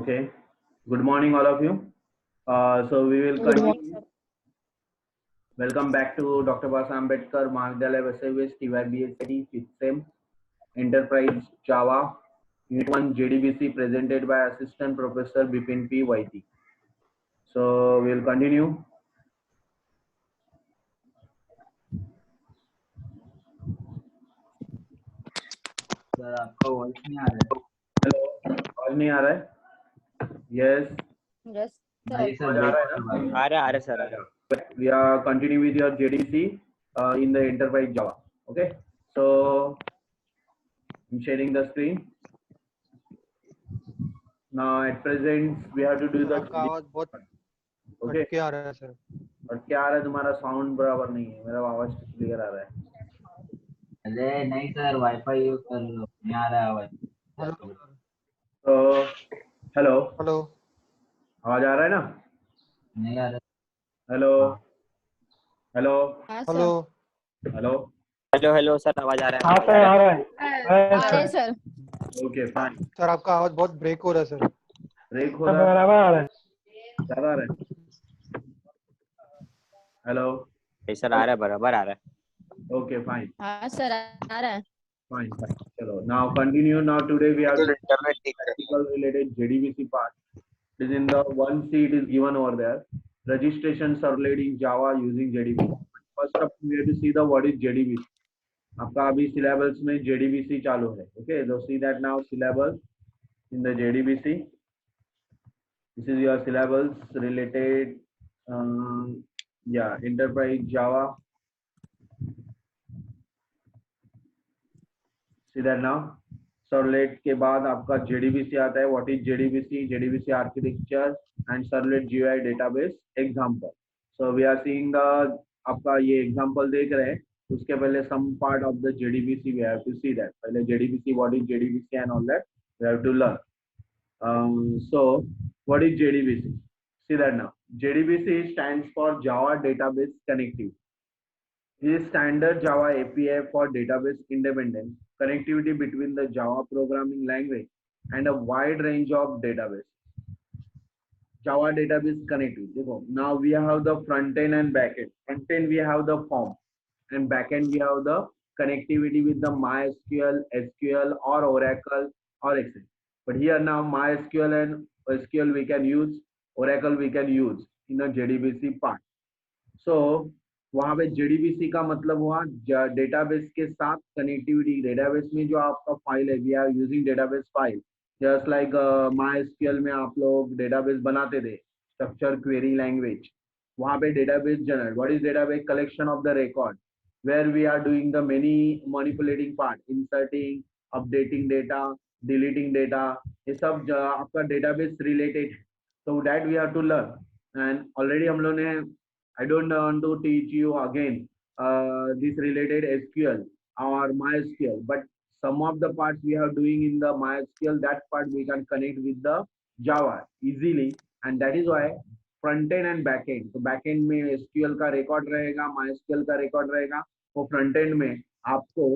Okay. Good morning, all of you. So we will Good morning. continue. Welcome back to Dr. Basa Ambedkar Mahavidyalaya Service TYBSCIT-V SEM Enterprise Java Unit 1 JDBC presented by Assistant Professor Bipin P. Vaity. So we will continue. Sir आपका voice नहीं आ रहा है। Hello, आवाज नहीं आ रहा है? Yes. Yes, नहीं sir. Sir, आ break रहा है हो ना? रहा है। आ रहा है sir. We are continuing with your JDBC in the Enterprise Java. Okay. So I'm sharing the screen. Now at present we have to do the आपका आवाज बहुत okay. हटके आ रहा है सर। और क्या आ रहा है? तुम्हारा साउंड बराबर नहीं है, मेरा आवाज क्लियर आ रहा है। अरे नहीं सर, वाईफाई यूज कर लो, नहीं आ रहा है आवाज। हेलो तो हेलो, हेलो, आवाज आ रहा है ना? नहीं आ रहा। हेलो हेलो हाँ hello hello. Hello hello sir, आवाज आ रहा है? हाँ सर, आ रहा है। आ रहे सर। Okay fine. सर आपका आवाज बहुत ब्रेक हो रहा है सर। ब्रेक हो रहा है, बराबर आ रहा है। ज्यादा आ रहा है। हेलो, सर आ रहा है, बराबर आ रहा है। ओके फाइन हाँ सर, आ रहा है। Fine fine. चलो now continue. Now today we are practical related JDBC part. It is in the 1C, it is given over there. Registration servlet in Java using JDBC. First up we have to see the what is JDBC. आपका अभी syllabus में JDBC चालू है. Okay, so see that now syllabus in the JDBC. This is your syllabus related enterprise Java. See that now. Servlet के बाद आपका JDBC आता है. What is JDBC? JDBC architecture and servlet GUI database example. So we are seeing the आपका ये example देख रहे हैं. उसके पहले some part of the JDBC we have to see that. पहले JDBC, what is JDBC and all that we have to learn. So what is JDBC? See that now. JDBC stands for Java Database Connectivity. It is standard Java API for database independence, connectivity between the Java programming language and a wide range of database. Java database connectivity. Now we have the front end and back end. Front end we have the form, and back end we have the connectivity with the MySQL, SQL, or Oracle or Excel. But here now MySQL and SQL we can use, Oracle we can use in a JDBC part. So वहां पे JDBC का मतलब हुआ database के साथ connectivity. Database में जो आपका फाइल है, we are using database file just like MySQL में आप लोग डेटाबेस बनाते थे, स्ट्रक्चर क्वेरी लैंग्वेज. वहां पे database generate. What is database? Collection of the record where we are doing the many manipulating part, inserting, updating data, deleting data. ये सब आपका डेटाबेस रिलेटेड है. So that we have to learn. And already हम लोग ने, I don't want to teach you again this related SQL or MySQL, but some of the parts we are doing in the MySQL, that part we can connect with the Java easily, and that is why front end and back end. तो back end में SQL का record रहेगा, MySQL का record रहेगा. वो front end में आपको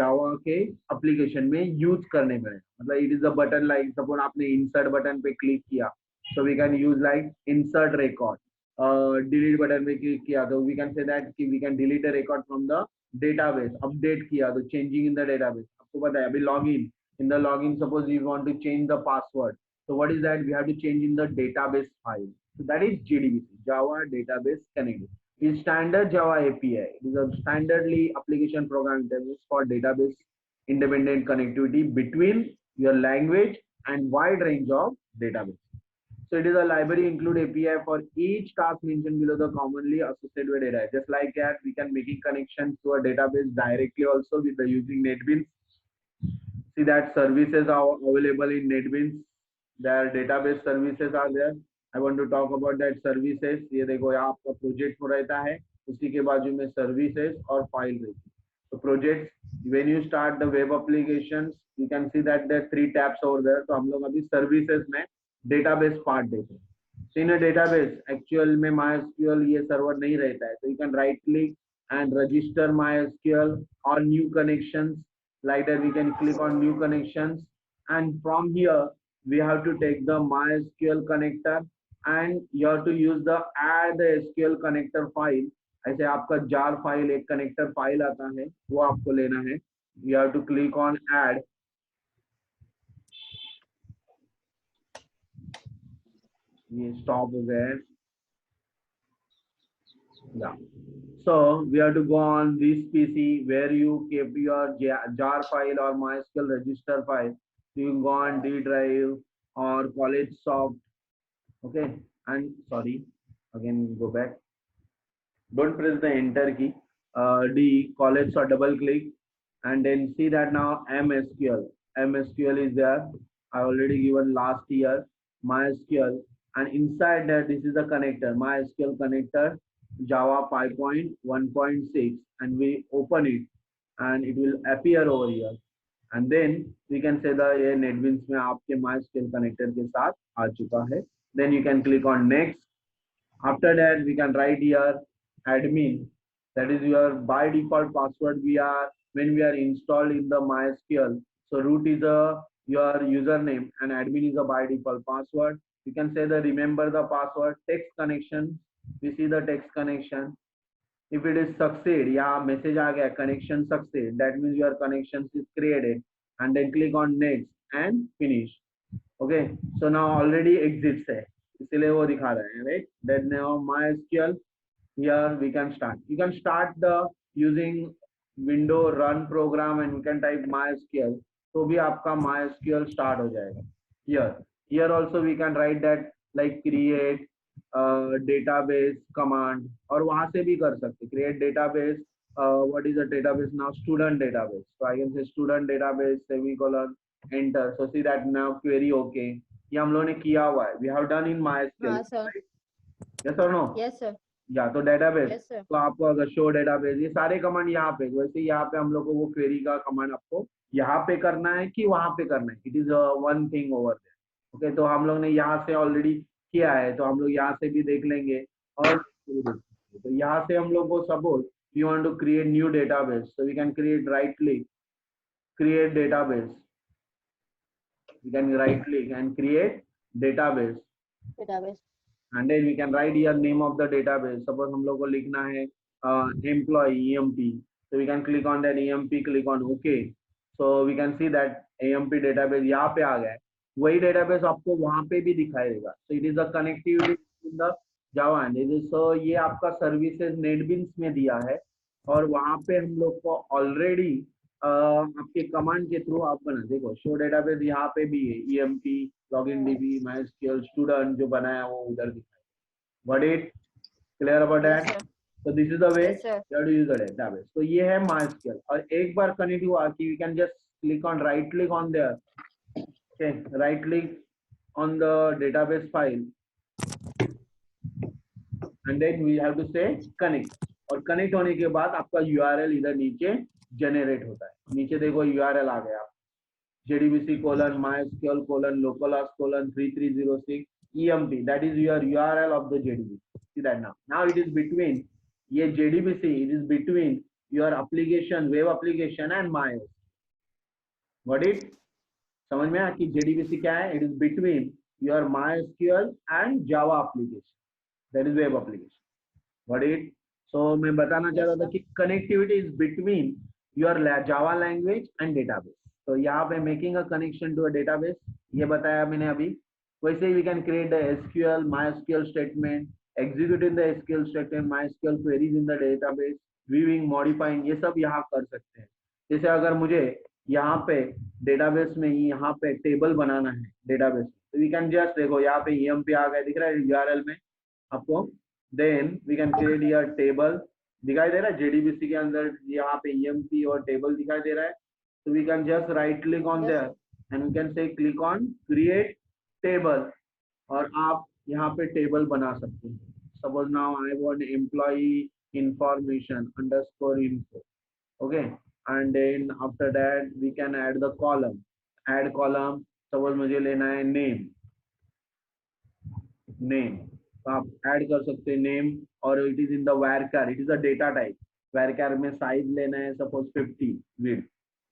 Java के application में use करने में, मतलब it is a button like suppose आपने insert button पे click किया, so we can use like insert record. Delete button पे क्लिक किया तो वी कैन से दैट कि we can delete a record from the database. Update किया तो changing in the database. आपको पता है अभी login, in the login suppose you want to change the password, so what is that? We have to change in the database file. So that is JDBC, Java Database Connectivity. Is standard Java API. It is a standardly application program interface for database independent connectivity between your language and wide range of database. So it is a library include API for each task mentioned below the commonly associated with data. Just like that, we can making connections to a database directly also with the using NetBeans. See that services are available in NetBeans. Their database services are there. I want to talk about that services. ये देखो यहाँ आपका project हो रहता है, उसी के बाजू में सर्विसेज और फाइल रहती है. So projects, when you start the web applications, you can see that there are 3 tabs over there. तो हम लोग अभी सर्विसेज में डेटाबेस पार्ट देख रहे हैं. So in a database, actual में MySQL ये सर्वर नहीं रहता है. So you can right click and register MySQL or new connections. Like that we can click on new connections, and from here we have to take the MySQL connector and you have to use the add the SQL connector file. ऐसे आपका jar file एक connector file आता है, वो आपको लेना है. You have to click on add. ये stop हो गया है. Yeah. So we have to go on this PC where you keep your jar file or MySQL register file. So you can go on D drive or college soft. Okay. And sorry, again go back. Don't press the enter key. D college or double click and then see that now MSQL. MSQL is there. I already given last year MySQL and inside that this is the connector MySQL connector Java 5.1.6 and we open it and it will appear over here and then we can say the ये NetBeans में आपके MySQL connector के साथ आ चुका है. Then you can click on next. After that we can write here admin, that is your by default password when we are installed in the MySQL. So root is your username and admin is a by default password. You can say the remember the password. Text connection, we see the text connection. If it is succeed, yeah, message आ गया connection succeed, that means your connection is created and then click on next and finish. Okay, so now already exits है, इसलिए वो दिखा रहा है, right? Then now MySQL, here we can start. You can start the using window run program and you can type MySQL. तो भी आपका MySQL start हो जाएगा. Here also we can write that like create database command और वहां से भी कर सकते. Create database. What is the database now? Student database. So I can say student database semicolon enter. So see that now query okay. ये हम लोगों ने किया हुआ है. We have done in MySQL. हाँ sir. Right? Yes or no? Yes sir. या तो डेटाबेस. Yes sir. तो आपको अगर शो डेटाबेस ये सारे कमांड यहाँ पे, वैसे यहाँ पे हम लोग को वो क्वेरी का कमांड आपको यहाँ पे करना है कि वहां पे करना है. It is one thing over there. Okay, तो हम लोग ने यहाँ से ऑलरेडी किया है तो हम लोग यहाँ से भी देख लेंगे. और तो यहाँ से हम लोग को suppose you want to create new database, so we can create right click create database. We can right click and create database Database. and then we can write here name of the database. Suppose हम लोग को लिखना है employee EMP, so we can click on that EMP, click on OK. So we can see that EMP database यहाँ पे आ गया है. वही database आपको वहाँ पे भी दिखाई देगा. So it is a connectivity in the Java and so ये आपका services NetBeans में दिया है और वहाँ पे हम लोग को already आपके कमांड के थ्रू आप बना. देखो शो डेटाबेस यहाँ पे भी है EMP login DB MySQL student जो बनाया वो उधर दिखाई. Got it? Clear about that? Yes, sir. So this is the way Yes, sir. you have to use the database. तो ये है MySQL और एक बार कनेक्ट हुआ कि we can just click on right click on there. Okay, right click on the database file and then we have to say connect. और connect होने के बाद आपका URL इधर नीचे जनरेट होता है. नीचे देखो URL आ गया JDBC:/MySQL:/localhost:3306 EMP. That is your URL of the JDBC. See that now. Now it is between ये JDBC. It is between your application, web application and MySQL. Got it? समझ में आया कि JDBC क्या है? It is between your MySQL and Java application. That is web application. Got it? So मैं बताना चाह रहा था कि connectivity is between your Java language and database. तो यहाँ पे making a connection to a database ये बताया मैंने अभी. वैसे ही we can create the SQL MySQL statement, executing the SQL statement, MySQL queries in the database, viewing, modifying, ये सब यहाँ कर सकते हैं. जैसे अगर मुझे यहाँ पे database में यहाँ पे टेबल बनाना है database, तो we can just देखो यहाँ पे EMP आ गया दिख रहा है URL में आपको. Then we can create here table दिखाई दे रहा है JDBC के अंदर यहाँ पे EMP और टेबल दिखाई दे रहा है. So we can just right click on there and we can say click on create table और आप यहाँ पे टेबल बना सकते हैं. Suppose now I want employee information underscore info. Okay, and then after that we can add the column. Add column. Suppose मुझे लेना है name. तो आप ऐड कर सकते हैं नेम और it is in the varchar. It is a data type. varchar में साइज लेना है suppose 50 width.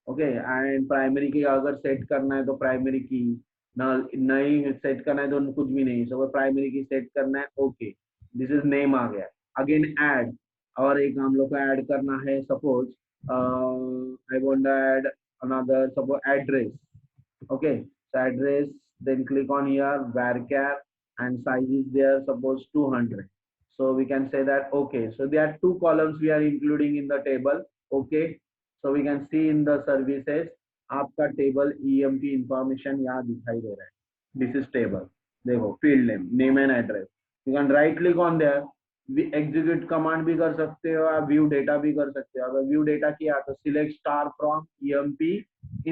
Okay, and primary की अगर सेट करना है तो प्राइमरी की, ना नई सेट करना है तो कुछ भी नहीं, सब प्राइमरी की सेट करना है। ओके, दिस इज नेम आ गया। अगेन ऐड, और एक हम लोग को ऐड करना है, suppose I want add another suppose address. Okay, so address, then click on here varchar and size is there suppose 200. So we can say that okay, so there are two columns we are including in the table. Okay, so we can see in the services आपका table EMP information यहाँ दिखाई दे रहा है। This is table, देखो field name, name and address, you can right click on there, execute command भी कर सकते हो, आप view data भी कर सकते हो। अगर view data किया तो select star from EMP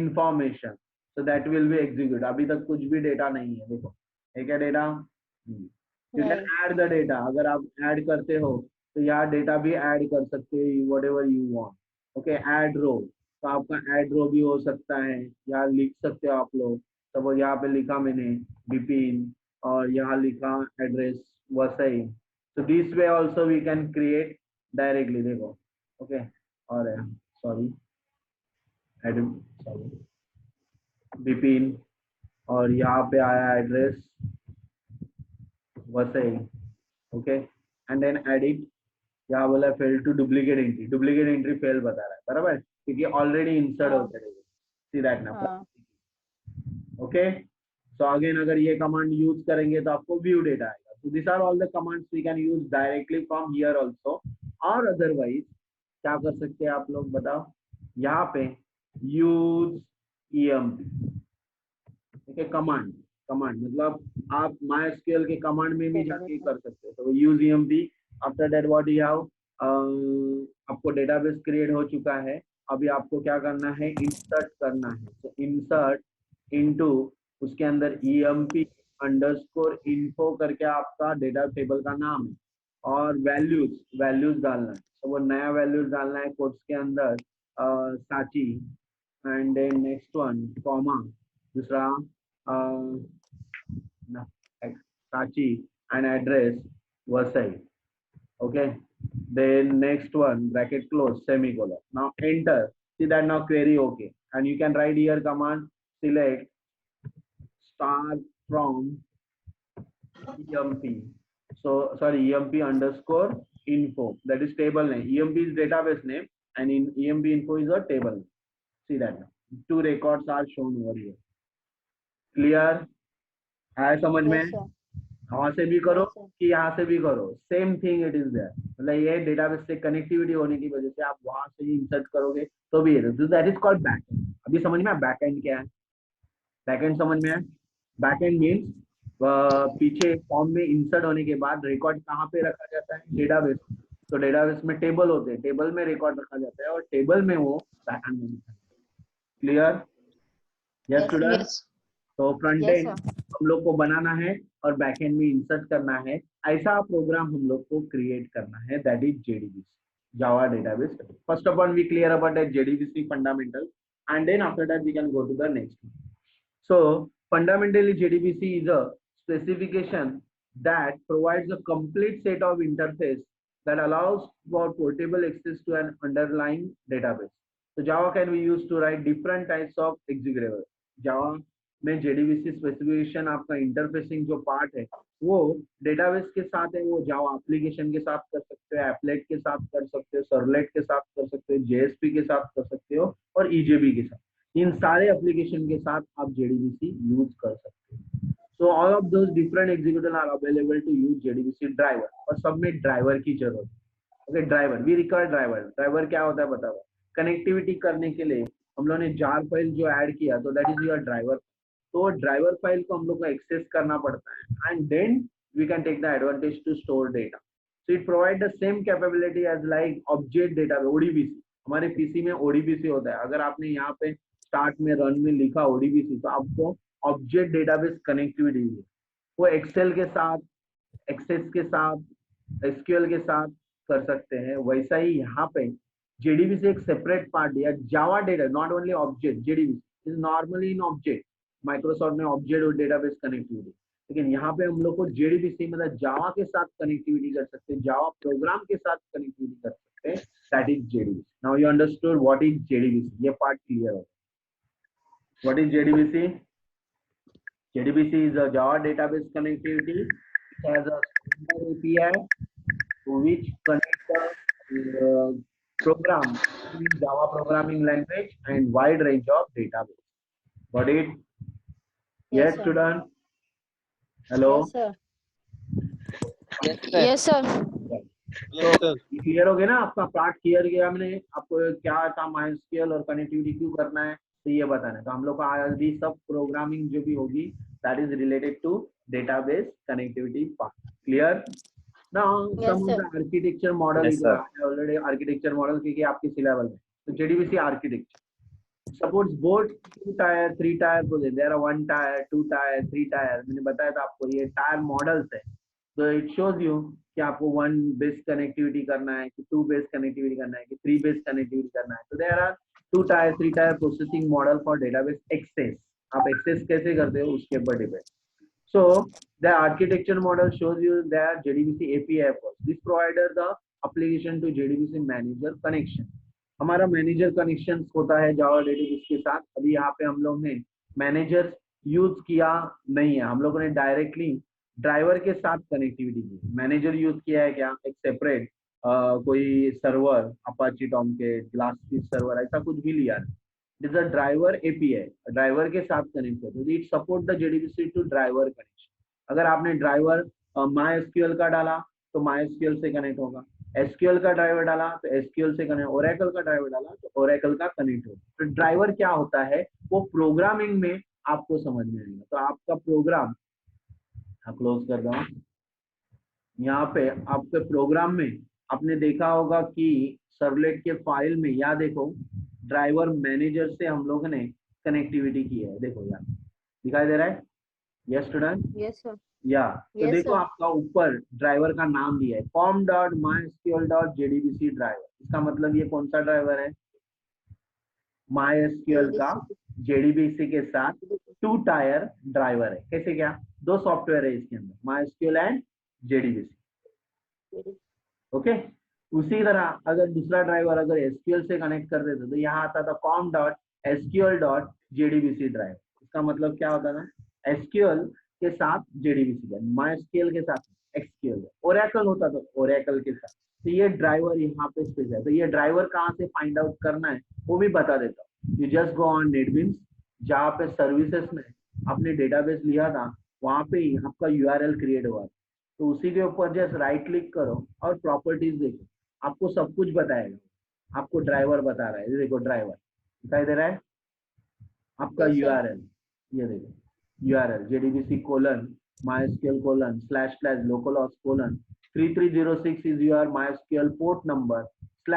information, so that will be execute। अभी तक कुछ भी डेटा नहीं है, देखो है क्या data. You can add the data, अगर आप ऐड करते हो तो यहाँ डेटा भी ऐड कर सकते हो whatever you want. Okay, add row, तो आपका ऐड रो भी हो सकता है, यहाँ लिख सकते हो आप लोग। सपोज यहाँ पे लिखा मैंने बिपिन और यहाँ लिखा address Vasai, so this way also we can create directly, देखो। ओके, और सॉरी बिपिन और यहाँ पे आया address Vasai. Okay, and then edit, यहाँ बोला fail to duplicate entry fail बता रहा है, बराबर, क्योंकि ऑलरेडी इंसर्ट होते हैं। सी दैट ना। ओके, सो अगेन अगर ये कमांड यूज करेंगे तो आपको व्यू डेटा आएगा। So this are all the commands we can use directly from here also, और अदरवाइज क्या कर सकते हैं आप लोग बताओ, यहाँ पे यूज EMP। ठीक है, कमांड मतलब आप MySQL के कमांड में भी जाके कर सकते हैं। तो use EMP। After that what you have, आपको डेटाबेस क्रिएट हो चुका है। अभी आपको क्या करना है, इंसर्ट करना है। तो इंसर्ट इनटू, उसके अंदर EMP अंडरस्कोर इन्फो करके आपका डेटा टेबल का नाम है, और वैल्यूज डालना है। तो वो नया वैल्यूज डालना है कोट्स के अंदर, Sachi, and then next one comma, दूसरा Sachi and address Vasai. Okay, then next one bracket close semicolon, now enter, see that now query okay, and you can write here command select star from EMP, so sorry EMP underscore info, that is table name, EMP is database name and in EMP info is a table name. See that now two records are shown over here। clear है समझ में? वहां से भी करो कि यहाँ से भी करो, same thing it is there. मतलब ये डेटाबेस से कनेक्टिविटी होने की वजह से आप वहां से ही इंसर्ट करोगे तो भी दैट इज कॉल्ड बैकएंड। अभी समझ में आया बैकएंड क्या है? बैकएंड समझ में आया? बैकएंड मींस पीछे फॉर्म में इंसर्ट होने के बाद रिकॉर्ड कहाँ पे रखा जाता है? डेटाबेस। तो डेटाबेस में टेबल होते हैं, टेबल में रिकॉर्ड रखा जाता है और टेबल में वो बैकएंड में लिखा जाता है। क्लियर? Yes student. तो फ्रंट एंड हम लोग को बनाना है और बैकएंड में इंसर्ट करना है, ऐसा प्रोग्राम हम लोग को क्रिएट करना है, that is JDBC, Java database. First of all we clear about that JDBC fundamental, and then after that we can go to the next. So fundamentally JDBC is a specification that provides a complete set of interface that allows for portable access to an underlying database. So Java can be used to write different types of executable. Java में JDBC specification आपका interfacing जो part है वो database के साथ है, वो Java application के साथ कर सकते हो, एप्लेट के साथ कर सकते हो, सर्वलेट के साथ कर सकते हो, JSP के साथ कर सकते हो और EJB के साथ। इन सारे एप्लीकेशन के साथ आप JDBC यूज कर सकते हो। So all of those different executable are available to use JDBC driver, और सब में ड्राइवर की जरूरत है। Okay, driver we require driver क्या होता है बताओ? कनेक्टिविटी करने के लिए हम लोगों ने जार फाइल जो ऐड किया तो दैट इज योर ड्राइवर। तो ड्राइवर फाइल को हम लोग को एक्सेस करना पड़ता है and then we can take the advantage to store data. So it provide the same capability as like object data, ODBC। हमारे पीसी में ODBC होता है। अगर आपने यहाँ पे स्टार्ट में रन में लिखा ODBC तो आपको ऑब्जेक्ट डेटाबेस कनेक्टिविटी है, वो एक्सेल के साथ, एक्सेस के साथ, SQL के साथ कर सकते हैं। वैसा ही यहाँ पे JDBC एक सेपरेट पार्ट है, Java data not only object, JDBC is normally in object, Microsoft में ऑब्जेक्ट और डेटाबेस कनेक्टिविटी, लेकिन यहाँ पे हम लोग को JDBC मतलब जावा के साथ कनेक्टिविटी कर सकते हैं, जावा प्रोग्राम के साथ कनेक्टिविटी कर सकते हैं, that is JDBC। Now you understood what is JDBC, ये पार्ट क्लियर है। What is JDBC? JDBC is a Java database connectivity. It has a standard API which connects the program in Java programming language and wide range of database. Got it? Yes, Yes, sir. student. Hello. Yes, sir. Yes, sir. Yes, sir. तो clear हो गया ना आपका part clear किया हमने आपको क्या था MySQL और कनेक्टिविटी क्यों करना है तो ये बताना है तो हम लोग का आज सब प्रोग्रामिंग जो भी होगी that is related to database connectivity part clear now Yes, some of sir. The architecture model Yes, sir. Already architecture model की आपके सिलेबस में तो JDBC architecture supports both 2 tier 3 tier project there are 1 tier 2 tier 3 tier मैंने बताया था आपको ये tyre models है तो इट शोज यू कि आपको 1 बेस कनेक्टिविटी करना है कि 2 बेस कनेक्टिविटी करना है कि 3 बेस कनेक्टिविटी करना है तो there are 2 tier 3 tier processing model for database access आप एक्सेस कैसे करते हो उसके ऊपर depend so the architecture model shows you that JDBC API first this provider the application to JDBC manager connection हमारा मैनेजर कनेक्शन होता है जावा database के साथ अभी यहाँ पे हम लोग ने मैनेजर यूज किया नहीं है हम लोगों ने डायरेक्टली ड्राइवर के साथ कनेक्टिविटी की मैनेजर यूज किया है क्या एक सेपरेट कोई server Apache Tomcat GlassFish server ऐसा कुछ भी लिया it is a driver API driver के साथ कनेक्ट होता है it support the JDBC to driver connection अगर आपने ड्राइवर MySQL का डाला तो MySQL से कनेक्ट होगा SQL का ड्राइवर डाला तो SQL से कनेक्ट ओरेकल का ड्राइवर डाला तो ओरेकल का कनेक्ट होगा तो ड्राइवर क्या होता है वो प्रोग्रामिंग में आपको समझ में आएगा तो आपका प्रोग्राम क्लोज कर रहा हूँ यहाँ पे आपके प्रोग्राम में आपने देखा होगा कि सर्वलेट के फाइल में या देखो ड्राइवर मैनेजर से हम लोगों ने कनेक्टिविटी की है देखो यार दिखाई दे रहा है यस स्टूडेंट Yes, sir. या तो Yes, देखो sir. आपका ऊपर ड्राइवर का नाम दिया है com.mysql.jdbc ड्राइवर इसका मतलब ये कौन सा ड्राइवर है MySQL का JDBC के साथ 2 टायर ड्राइवर है कैसे क्या 2 सॉफ्टवेयर है इसके अंदर MySQL एंड JDBC ओके उसी तरह अगर दूसरा ड्राइवर अगर SQL से कनेक्ट कर देते तो यहाँ आता था com.sql.jdbc ड्राइवर इसका मतलब क्या होता था SQL के साथ JDBC का MySQL के साथ SQL ओरेकल होता था ओरेकल के साथ तो ये ड्राइवर यहाँ पे स्पेस है तो ये ड्राइवर कहाँ से फाइंड आउट करना है वो भी बता देता हूँ you just go on NetBeans जहाँ पे सर्विसेज में आपने डेटाबेस लिया था वहां पे ही आपका URL क्रिएट हुआ तो उसी के ऊपर जस्ट राइट क्लिक करो और प्रॉपर्टीज देखो आपको सब कुछ बताएगा आपको ड्राइवर बता रहा है देखो ड्राइवर दिखाई दे रहा है आपका Yes, sir. URL ये देखो URL JDBC://localhost:3306 is your MySQL port number /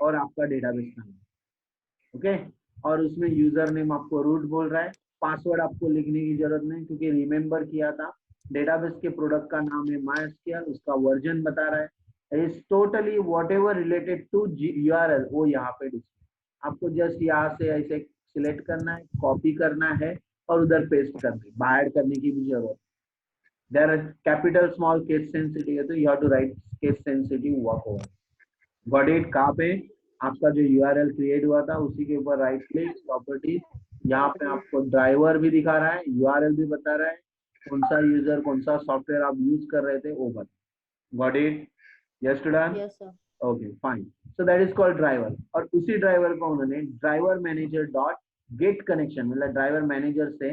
और आपका डेटाबेस नाम ओके और उसमें यूजर नेम आपको रूट बोल रहा है पासवर्ड आपको लिखने की जरूरत नहीं क्योंकि रिमेम्बर किया था डेटाबेस के प्रोडक्ट का नाम है MySQL उसका वर्जन बता रहा है is totally whatever related to URL वो यहाँ पे डिस्प्ले आपको जस्ट यहाँ से ऐसे सिलेक्ट करना है कॉपी करना है और उधर पेस्ट करना है बाहर करने की भी जरूरत there are capital small case sensitive है तो you have to write case sensitive walk over got it कहाँ पे आपका जो URL क्रिएट हुआ था उसी के ऊपर राइट क्लिक प्रॉपर्टीज यहाँ पे आपको ड्राइवर भी दिखा रहा है URL भी बता रहा है कौन सा यूजर कौन सा सॉफ्टवेयर आप यूज कर रहे थे वो बता got it yes student Yes, sir. Okay fine so that is called driver और उसी ड्राइवर को उन्होंने driver manager dot get connection मतलब ड्राइवर मैनेजर से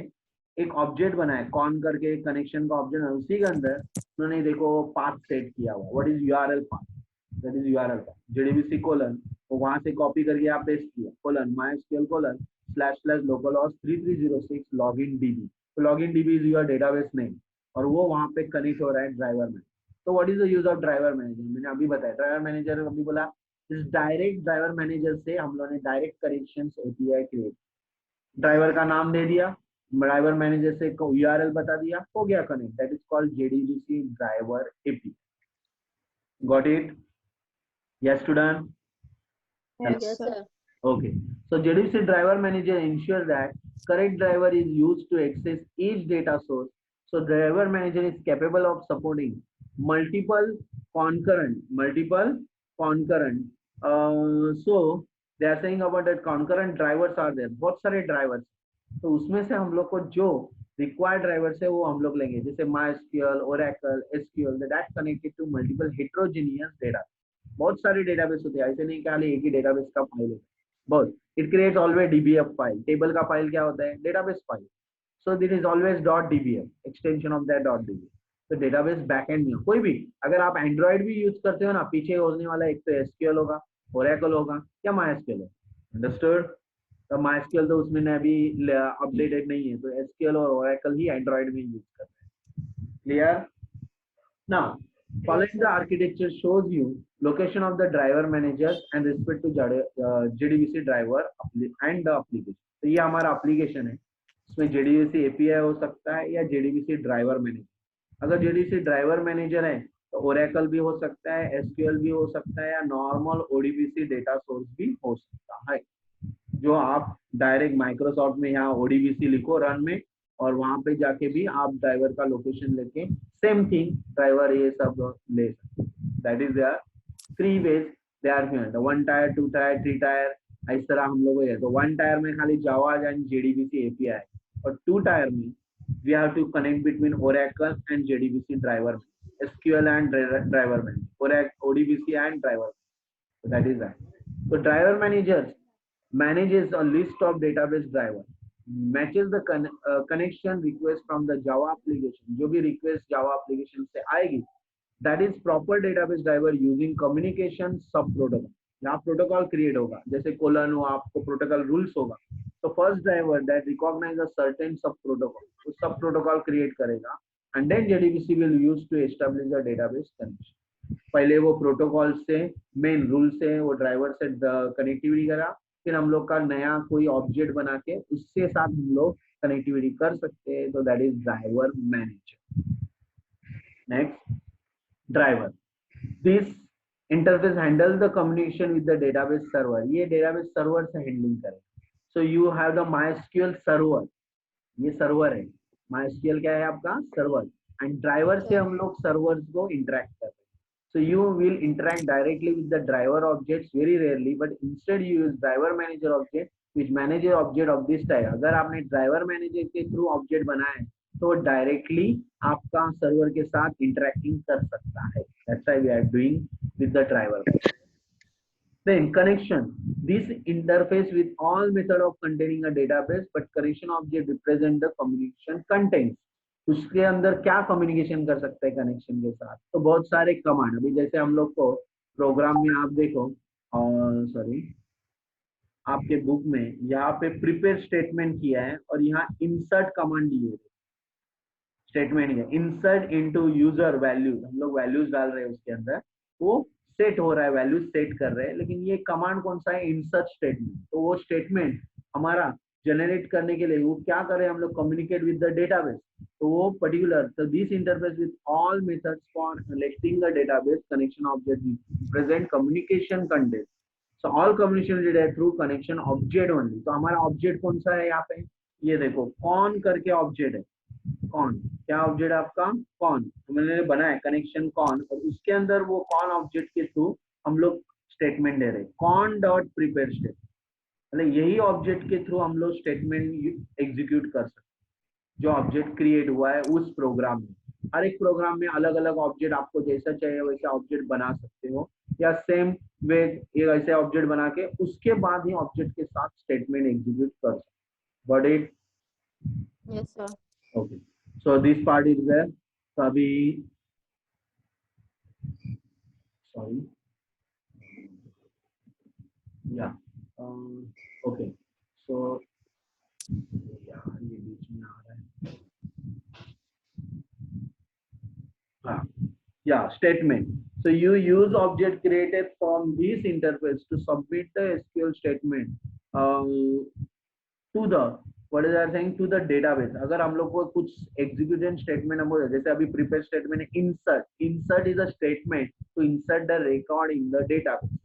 एक ऑब्जेक्ट बनाया कॉन करके कनेक्शन का ऑब्जेक्ट है उसी के अंदर उन्होंने देखो पाथ सेट किया हुआ what is URL path that is URL path JDBC colon वो वहां से कॉपी करके यहाँ पेस्ट किया colon MySQL colon / localhost:3306 login DB तो login DB is your database name और वो वहां पे कनेक्ट हो रहा है ड्राइवर में तो what is the use of driver manager मैंने अभी बताया ड्राइवर मैनेजर अभी बोला इस डायरेक्ट ड्राइवर मैनेजर से हम लोगों ने direct connection API create driver का नाम दे दिया ड्राइवर मैनेजर से URL बता दिया हो गया connect that is called JDBC driver API got it yes student Yes, sir. okay so JDBC driver manager ensures that correct driver is used to access each data source so driver manager is capable of supporting multiple concurrent so they are saying about that concurrent drivers are there बहुत सारे drivers तो उसमें से हम लोग को जो required drivers है वो हम लोग लेंगे, जैसे MySQL, Oracle, SQL, that connected to multiple heterogeneous data. बहुत सारे डेटाबेस होते हैं, ऐसे नहीं कि खाली एक ही डेटाबेस का फाइल है, बहुत। It creates always DBF file. Table का फाइल क्या होता है? Database file. So this is always .dbf, extension of that .dbf। तो डेटाबेस बैकएंड में कोई भी, अगर आप एंड्रॉइड भी यूज करते हो ना, पीछे होने वाला एक तो SQL होगा, Oracle होगा या MySQL होगा। अंडरस्टूड? तो MySQL तो उसमें अभी अपडेटेड नहीं है, तो SQL और Oracle ही एंड्रॉइड में यूज करते हैं। Clear? Now, following the architecture shows you location of the driver managers and respect to JDBC driver and the application. तो ये हमारा application है, इसमें JDBC API हो सकता है या JDBC driver manager। अगर JDBC driver manager है तो Oracle भी हो सकता है, SQL भी हो सकता है, या नॉर्मल ODBC डेटा सोर्स भी हो सकता है, जो आप डायरेक्ट माइक्रोसॉफ्ट में यहाँ ODBC लिखो रन में, और वहां पे जाके भी आप ड्राइवर का लोकेशन लेके सेम थिंग ड्राइवर ये सब ले सकते। That is there 3 ways they are given, the 1 tier, 2 tier, 3 tier, इस तरह हम लोग है। तो 1 टायर में खाली जावा एंड JDBC API, और 2 टायर में we have to connect between Oracle and JDBC driver, SQL and driver में, ODBC and driver. So that is that. So driver managers manages a list of database driver, matches the connection request from the Java application, जो भी request Java application से आएगी, that is proper database driver using communication sub protocol। यहाँ protocol create होगा, जैसे colon हो, आपको protocol rules होगा, तो first driver that recognise a certain sub protocol, वो सब प्रोटोकॉल क्रिएट करेगा, and then JDBC will use to establish the database connection. पहले वो प्रोटोकॉल से, मेन रूल से वो ड्राइवर से कनेक्टिविटी करा, फिर हम लोग का नया कोई ऑब्जेक्ट बना के उसके साथ हम लोग कनेक्टिविटी कर सकते हैं, तो that is driver manager. Next, driver, this interface handle the communication with the database server, ये डेटाबेस सर्वर से हैंडलिंग करेगा। So you have the MySQL server, ये सर्वर है, MySQL क्या है आपका? सर्वर, एंड ड्राइवर से हम लोग सर्वर्स को इंटरेक्ट कर रहे हैं। So you will interact directly with the driver objects very rarely, but instead you use driver manager object which manager object of this type। अगर आपने driver manager के थ्रू ऑब्जेक्ट बनाया है तो डायरेक्टली आपका सर्वर के साथ इंटरेक्टिंग कर सकता है। That's why we are doing with the driver। Then connection, this interface with all method of containing a database, but connection object represent the communication contents। उसके अंदर क्या कम्युनिकेशन कर सकते हैं कनेक्शन के साथ? तो बहुत सारे कमांड, अभी जैसे हम लोग को प्रोग्राम में आप देखो, और सॉरी आपके बुक में यहाँ पे प्रिपेयर स्टेटमेंट किया है, और यहाँ इंसर्ट कमांड दिए है, स्टेटमेंट है इंसर्ट इनटू यूजर वैल्यूज, हम लोग वैल्यूज डाल रहे हैं उसके अंदर, वो सेट हो रहा है, वैल्यूज सेट कर रहे हैं, लेकिन ये कमांड कौन सा है? Insert statement. तो वो स्टेटमेंट हमारा जनरेट करने के लिए वो क्या करें हम लोग? Communicate with the database. तो वो पर्टिकुलर, तो this interface with all methods for collecting the database connection object present communication content. So all communication did through connection object only. तो हमारा ऑब्जेक्ट कौन सा है यहाँ पे? ये देखो, कौन करके ऑब्जेक्ट है, कौन, क्या ऑब्जेक्ट आपका? कौन, तो मैंने बनाया कनेक्शन कौन, और उसके अंदर वो कौन ऑब्जेक्ट के थ्रू हम लोग स्टेटमेंट दे रहे हैं, कौन डॉट प्रिपेयर स्टेट, मतलब यही ऑब्जेक्ट के थ्रू हम लोग स्टेटमेंट एग्जीक्यूट कर सकते हैं, जो ऑब्जेक्ट क्रिएट हुआ है उस प्रोग्राम में। हर एक प्रोग्राम में अलग अलग ऑब्जेक्ट, आपको जैसा चाहिए वैसा ऑब्जेक्ट बना सकते हो, या सेम वे ऐसे ऑब्जेक्ट बना के उसके बाद ही ऑब्जेक्ट के साथ स्टेटमेंट एग्जीक्यूट कर सकते हो। But it, Yes, sir. Okay, so this part is there. तो अभी सॉरी या ओके, सो यार ये बीच में आ रहा है, हाँ, yeah, statement। So you use object created from this interface to submit the SQL statement to the, what is that saying, to the database। अगर हम लोग को कुछ execution statement हम बोले, जैसे अभी prepare statement है insert, insert is a statement to insert the record in the database।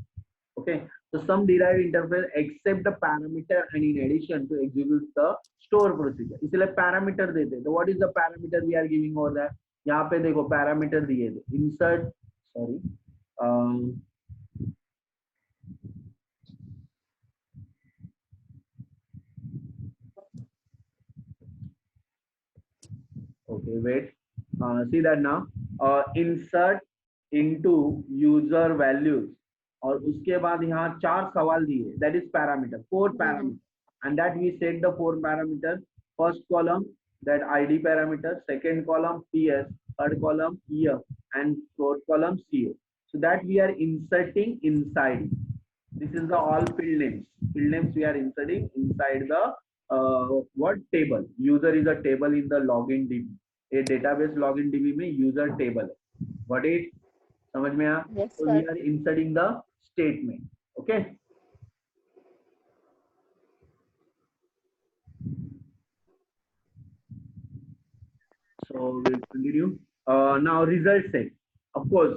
Okay, so some derived interface accept the parameter and in addition to execute the store procedure। इसलिए parameter देते हैं। तो what is the parameter we are giving over there? यहाँ पे देखो parameter दिए थे, insert, sorry Okay, wait. See that now. Insert into user values. और उसके बाद यहाँ 4 सवाल दिए. That is parameter. 4 parameter. And that we set the 4 parameter. First column that ID parameter. Second column PS. Third column year. And fourth column CA. So that we are inserting inside. This is the all field names. Field names we are inserting inside the what table. User is a table in the login DB. A database login DB में user table है. Got it? समझ में आया? Yes, So sir. we are inserting the statement. Okay. So we'll continue. Now result set. Of course,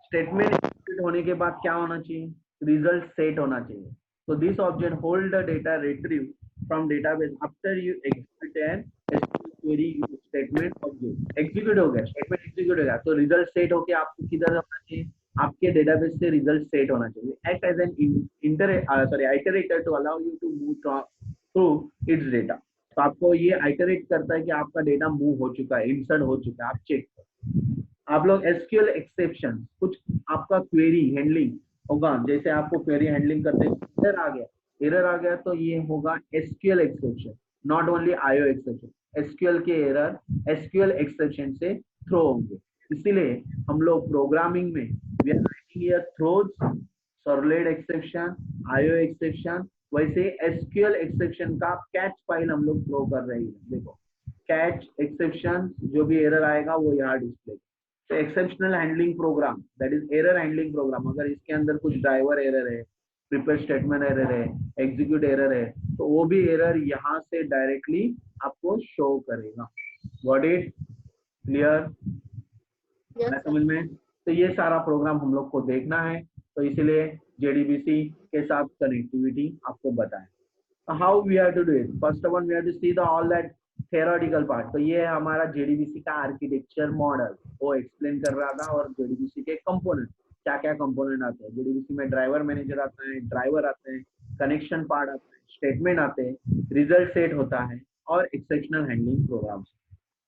statement execute होने के बाद क्या होना चाहिए? Result set होना चाहिए. So this object hold the data retrieved from database after you execute an SQL query statement object. Execute हो गया, statement execute हो गया. तो result set होके आपको किधर होना चाहिए? आपके database से result set होना चाहिए. Act as an iterator to allow you to move through its data. तो आपको ये आइटरेट करता है कि आपका डेटा मूव हो चुका है, इंसर्ट हो चुका है, आप चेक करो. आप लोग एसक्यूएल एक्सेप्शन, कुछ आपका क्वेरी हैंडलिंग होगा, जैसे आपको क्वेरी हैंडलिंग करते एरर आ गया तो ये होगा SQL exception, not only IO exception. SQL के एरर एसक्यूएल एक्सेप्शन से थ्रो होंगे. इसीलिए हम लोग प्रोग्रामिंग में we are writing here throws, servlet exception, IO exception. वैसे एसक्यूएल एक्सेप्शन का कैच फाइल हम लोग थ्रो कर रहे हैं. देखो कैच एक्सेप्शन जो भी एरर आएगा वो यहाँ डिस्प्ले. तो exceptional handling program that is error handling program. अगर इसके अंदर कुछ ड्राइवर एरर है, प्रिपेयर स्टेटमेंट एरर है, एग्जीक्यूट एरर है, तो वो भी एरर यहाँ से डायरेक्टली आपको शो करेगा. Got it? Clear? Yes, sir. समझ में? तो ये सारा प्रोग्राम हम लोग को देखना है, तो इसीलिए जेडीबीसी के साथ कनेक्टिविटी आपको बताएं. How we have to do it? First of all we have to see the all that theoretical part. तो ये हमारा जेडीबीसी का आर्किटेक्चर मॉडल वो एक्सप्लेन कर रहा था, और जेडीबीसी के कंपोनेंट क्या क्या कंपोनेंट आते हैं. जेडीबीसी में ड्राइवर मैनेजर आता है, ड्राइवर आते हैं, कनेक्शन पार्ट आता है, स्टेटमेंट आते हैं, रिजल्ट सेट होता है, और एक्सेप्शनल हैंडलिंग प्रोग्राम्स.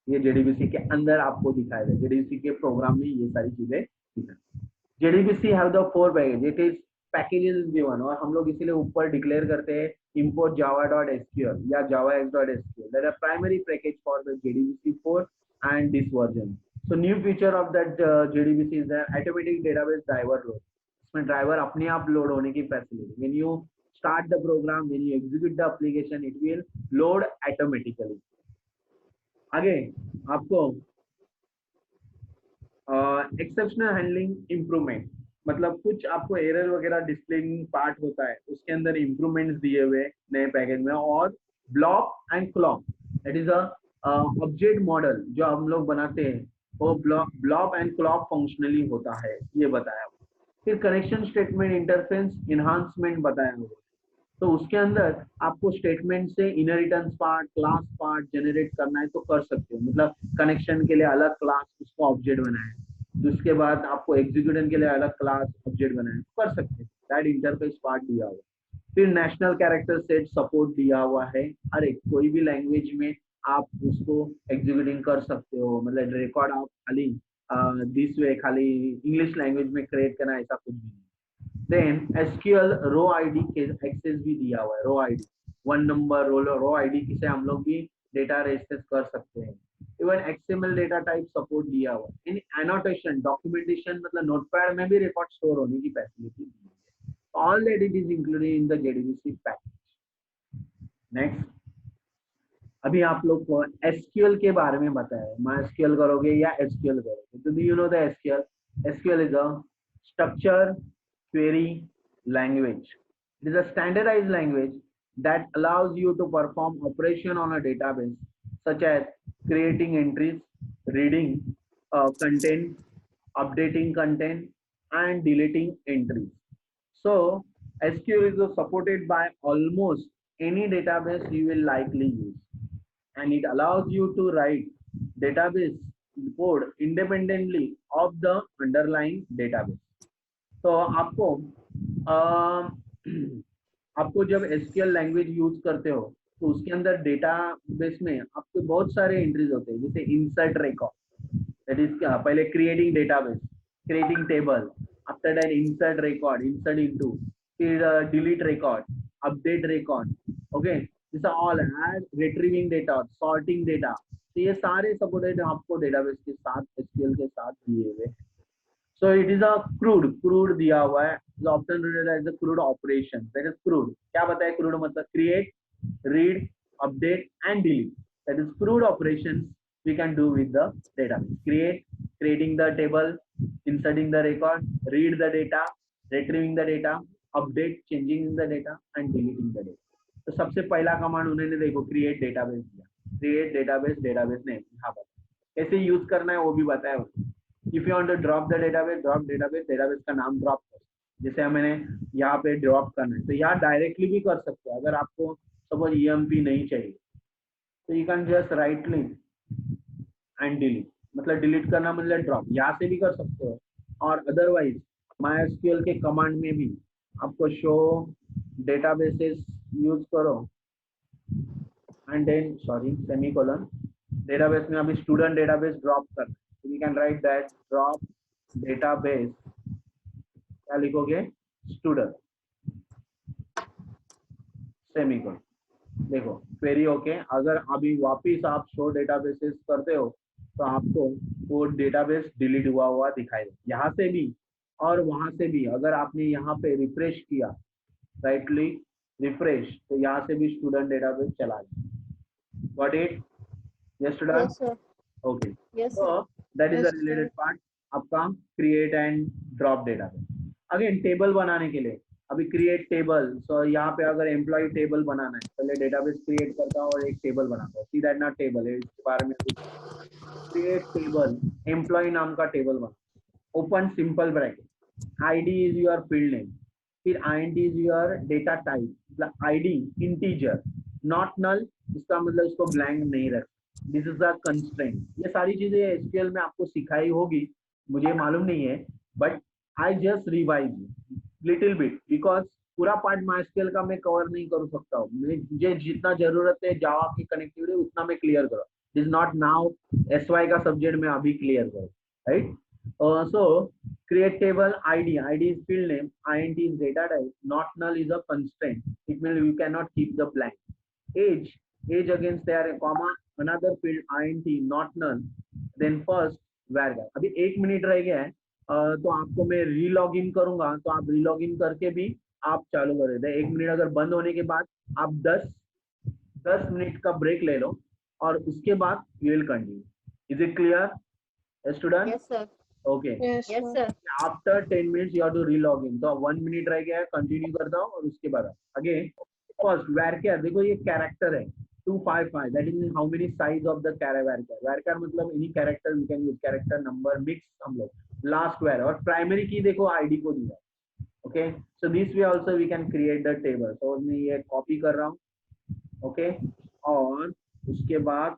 ये जेडीबीसी के अंदर आपको दिखाया गया. जेडीबीसी के प्रोग्राम में ये सारी चीजें दिखाई. JDBC have the 4 package. It is packages is given, और हम लोग इसीलिए ऊपर डिक्लेयर करते हैं import java.sql या java.sql. That are primary package for the JDBC 4 and this version. So new feature of that JDBC is the automatic database driver load. इसमें driver अपने आप लोड होने की facility. When you start the program, when you execute the application, it will load automatically. आगे आपको exceptional handling improvement, मतलब कुछ आपको एरर वगैरह डिस्प्लेइंग पार्ट होता है, उसके अंदर इम्प्रूवमेंट्स दिए हुए नए पैकेज में. और block and clock that is a object model जो हम लोग बनाते हैं, वो ब्लॉक एंड क्लॉक फंक्शनली होता है, ये बताया. फिर कनेक्शन स्टेटमेंट इंटरफेस इनहांसमेंट बताया हुआ. तो उसके अंदर आपको स्टेटमेंट से inheritance part, class part generate करना है तो कर सकते हो. मतलब कनेक्शन के लिए अलग क्लास उसको ऑब्जेक्ट बनाए, उसके बाद आपको एग्जीक्यूशन के लिए अलग क्लास ऑब्जेक्ट बनाए, कर सकते हैं. दैट इंटरफेस पार्ट दिया हुआ. फिर नेशनल कैरेक्टर सेट सपोर्ट दिया हुआ है. अरे कोई भी लैंग्वेज में आप उसको एग्जीक्यूटिंग कर सकते हो. मतलब रिकॉर्ड आप खाली दिस वे खाली इंग्लिश लैंग्वेज में क्रिएट करना ऐसा कुछ भी नहीं. देन एसक्यूएल रो आईडी के एक्सेस भी दिया हुआ है. रो आईडी 1 नंबर रो आईडी से हम लोग भी डेटा एक्सेस कर सकते हैं. Even XML data type support दिया हुआ है. इन एनोटेशन डॉक्यूमेंटेशन मतलब नोटपैड में भी रिकॉर्ड स्टोर होने की फैसिलिटी दी है. All that it is included in the JDBC package. Next, अभी आप लोग को एसक्यूएल के बारे में बताया. माइस्क्यूएल करोगे या एसक्यूएल करोगे, तो do you know the SQL? SQL is a structure query language. It is a standardized language that allows you to perform operation on a database such as creating entries, reading content, updating content, and deleting entries. So SQL is supported by almost any database you will likely use, and it allows you to write database code independently of the underlying database. तो आपको जब SQL language use करते हो तो उसके अंदर database में आपके बहुत सारे एंट्रीज होते हैं, जैसे इंसर्ट रिकॉर्ड, दैट इज क्या, पहले creating database, creating table, after that insert record, insert into, फिर delete record, update record, okay, this are all and retrieving data, sorting data. तो ये सारे सपोर्टेड आपको डेटाबेस के साथ, एसक्यूएल के साथ दिए हुए। So it is a crude दिया हुआ है, is often referred as the crude operation, that is crude। क्या बताया crude मतलब? create, read, update and delete, that is crude operations we can do with the database। creating the table, inserting the record, read the data, retrieving the data, update, changing the data and deleting the data। तो सबसे पहला command उन्होंने देखो create database दिया, create database ने यहाँ पर कैसे यूज करना है वो भी बताया। If you want to drop the database, database का नाम ड्रॉप कर, जैसे हमें यहाँ पे ड्रॉप करना है तो यहाँ डायरेक्टली भी कर सकते हैं। अगर आपको सपोज EMP नहीं चाहिए तो you can just right click and delete, मतलब डिलीट करना मतलब ड्रॉप, यहाँ से भी कर सकते हो। और अदरवाइज MySQL के कमांड में भी आपको शो डेटाबेसेस यूज करो एंड देन सेमीकोलन, डेटाबेस में अभी स्टूडेंट डेटाबेस ड्रॉप करना, so we can write that drop database, क्या लिखोगे? Student semicolon. देखो क्वेरी ओके। अगर अभी वापिस आप शो डेटाबेसेस करते हो तो आपको वो डेटाबेस डिलीट हुआ दिखाई दे, यहाँ से भी और वहां से भी। अगर आपने यहाँ पे रिफ्रेश किया, राइटली रिफ्रेश, तो यहाँ से भी स्टूडेंट डेटाबेस चला गया। Got it? Yes student? Yes, sir. Okay, Yes, so sir. that is Yes, the related sir. part आपका create and drop database. Again table बनाने के लिए अभी क्रिएट टेबल, सो यहाँ पे अगर एम्प्लॉय टेबल बनाना है, पहले डेटाबेस क्रिएट करता हूँ और एक टेबल बनाता हूँ। सी दैट नॉट टेबल है, इसके बारे में क्रिएट टेबल, एम्प्लॉय नाम का टेबल बना, open simple bracket, ID is your field name, फिर INT is your data type, मतलब ID इंटीजर, नॉट नल, इसका मतलब इसको ब्लैंक नहीं रख, दिस इज अ कंस्ट्रेंट। ये सारी चीजें SQL में आपको सिखाई होगी, मुझे मालूम नहीं है, but I just revise little bit because पूरा पार्ट MySQL का मैं कवर नहीं कर सकता हूँ। मुझे जितना जरूरत है जावा की कनेक्टिविटी उतना मैं क्लियर करूँ, इज नॉट नाउ SY का सब्जेक्ट में अभी क्लियर करूँ, right? So create table ID is field name, INT is data type, not null is a constraint, it means you cannot keep the blank, age against there comma another field INT not null, then first varchar। अभी 1 minute रह गया है, तो आपको मैं relog इन करूंगा, तो आप रीलॉग इन करके भी आप चालू कर देते हैं। 1 मिनट अगर बंद होने के बाद आप 10 मिनट का ब्रेक ले लो और उसके बाद you will continue. Is it clear student? Yes, sir. Okay, Yes, sir. After 10 minutes you have to relog in, तो 1 मिनट रह गया है, कंटिन्यू करता हूँ और उसके बाद अगेन फर्स्ट varchar। देखो ये कैरेक्टर है 255, that is how many size of the varchar मतलब any character you can use, character number mix हम लोग लास्ट var, और प्राइमरी की देखो ID को दिया। Okay, so this way also we can create the table. तो मैं ये कॉपी कर रहा हूँ, ओके, और उसके बाद